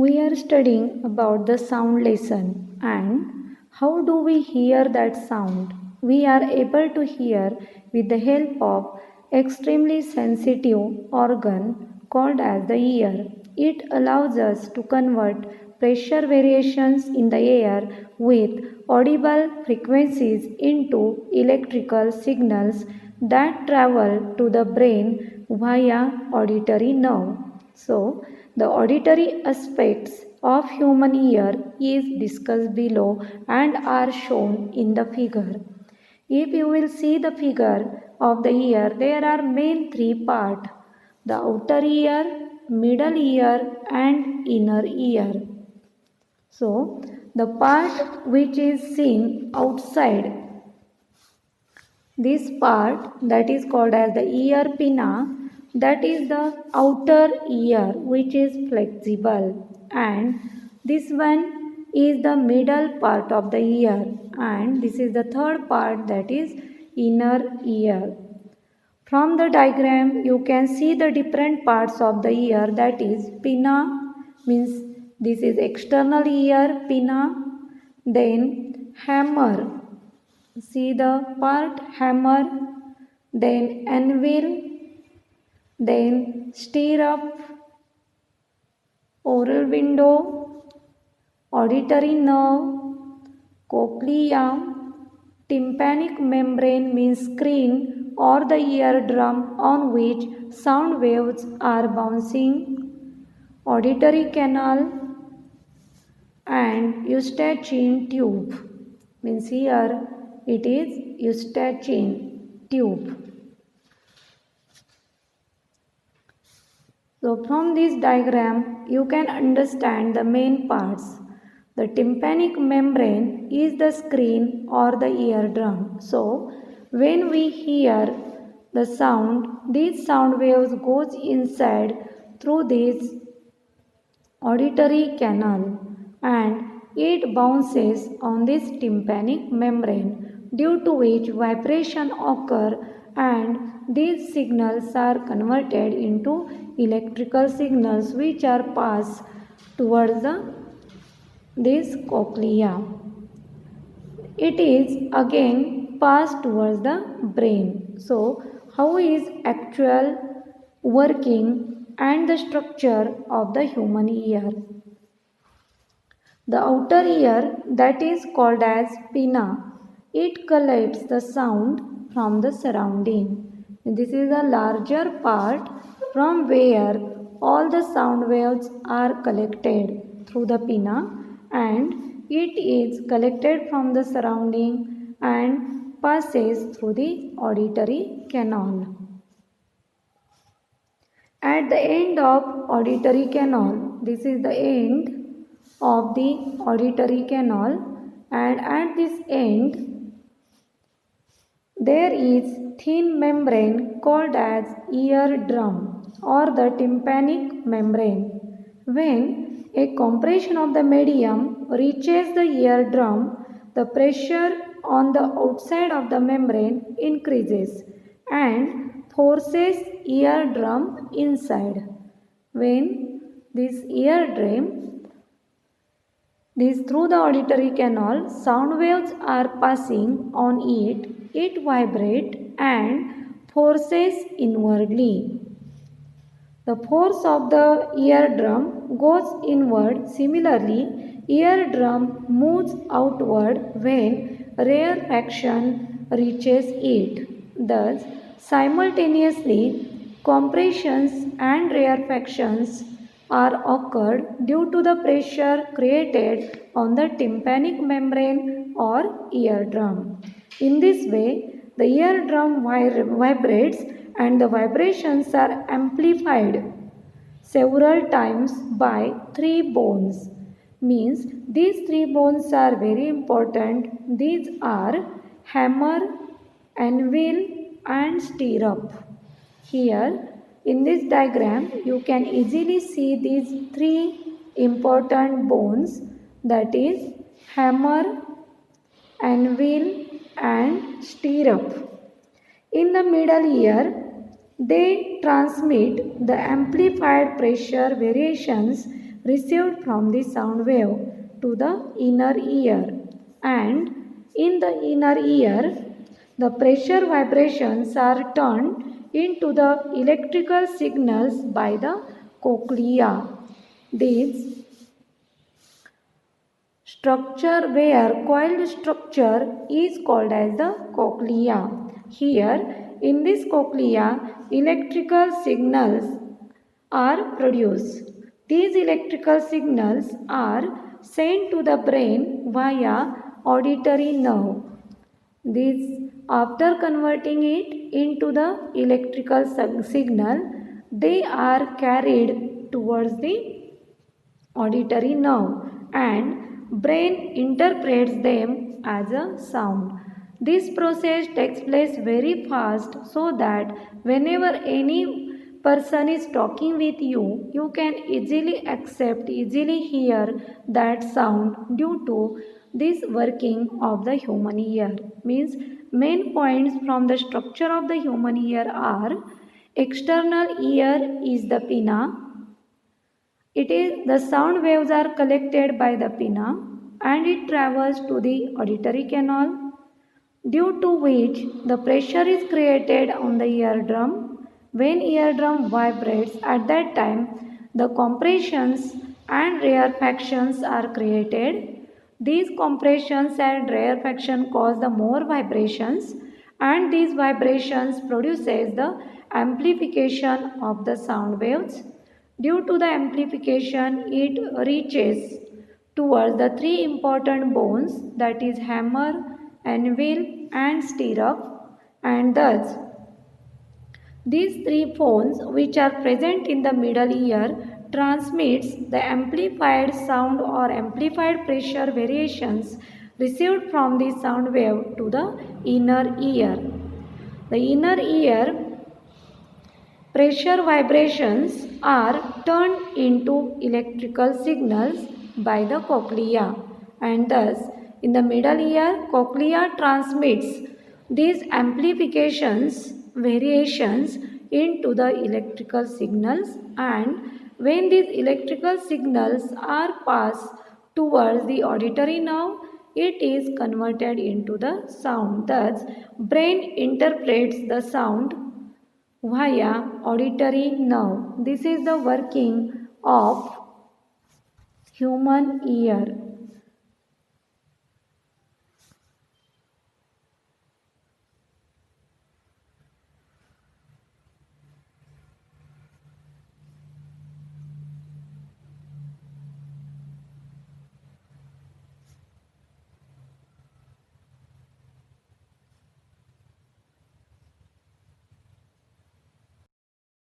We are studying about the sound lesson and how do we hear that sound? We are able to hear with the help of extremely sensitive organ called as the ear. It allows us to convert pressure variations in the air with audible frequencies into electrical signals that travel to the brain via auditory nerve. So, the auditory aspects of human ear is discussed below and are shown in the figure. If you will see the figure of the ear, there are main three parts: the outer ear, middle ear, and inner ear. So, the part which is seen outside, this part that is called as the ear pinna, that is the outer ear which is flexible, and this one is the middle part of the ear, and this is the third part that is inner ear. From the diagram you can see the different parts of the ear, that is pinna means this is external ear pinna, then hammer, see the part hammer, then anvil, then stirrup, oral window, auditory nerve, cochlea, tympanic membrane means screen or the eardrum on which sound waves are bouncing, auditory canal, and Eustachian tube means here it is Eustachian tube. So from this diagram you can understand the main parts. The tympanic membrane is the screen or the eardrum. So when we hear the sound, these sound waves goes inside through this auditory canal and it bounces on this tympanic membrane, due to which vibration occur, and these signals are converted into electrical signals which are passed towards this cochlea. It is again passed towards the brain. So how is actual working and the structure of the human ear? The outer ear, that is called as pinna, it collects the sound from the surrounding. This is a larger part from where all the sound waves are collected through the pinna, and it is collected from the surrounding and passes through the auditory canal. At the end of auditory canal, this is the end of the auditory canal, and at this end there is thin membrane called as eardrum or the tympanic membrane. When a compression of the medium reaches the eardrum, the pressure on the outside of the membrane increases and forces eardrum inside. When this through the auditory canal, sound waves are passing on it, it vibrates and forces inwardly. The force of the eardrum goes inward. Similarly, eardrum moves outward when rarefaction reaches it. Thus, simultaneously, compressions and rarefactions are occurred due to the pressure created on the tympanic membrane or eardrum. In this way, the eardrum vibrates and the vibrations are amplified several times by three bones. Means these three bones are very important. These are hammer, anvil, and stirrup. Here in this diagram you can easily see these three important bones, that is hammer, anvil, and stirrup. In the middle ear, they transmit the amplified pressure variations received from the sound wave to the inner ear, and in the inner ear the pressure vibrations are turned into the electrical signals by the cochlea. These structure where coiled structure is called as the cochlea. Here in this cochlea electrical signals are produced. These electrical signals are sent to the brain via auditory nerve. This, after converting it into the electrical signal, they are carried towards the auditory nerve and brain interprets them as a sound. This process takes place very fast so that whenever any person is talking with you, you can easily accept, easily hear that sound due to this working of the human ear. Means main points from the structure of the human ear are: external ear is the pinna. It is the sound waves are collected by the pinna and it travels to the auditory canal, due to which the pressure is created on the eardrum. When eardrum vibrates, at that time the compressions and rarefactions are created. These compressions and rarefaction cause the more vibrations, and these vibrations produces the amplification of the sound waves. Due to the amplification, it reaches towards the three important bones, that is hammer, anvil and stirrup, and thus these three bones which are present in the middle ear transmits the amplified sound or amplified pressure variations received from the sound wave to the inner ear. The inner ear pressure vibrations are turned into electrical signals by the cochlea, and thus in the middle ear cochlea transmits these amplifications variations into the electrical signals, and when these electrical signals are passed towards the auditory nerve, it is converted into the sound. Thus brain interprets the sound via auditory nerve. This is the working of human ear.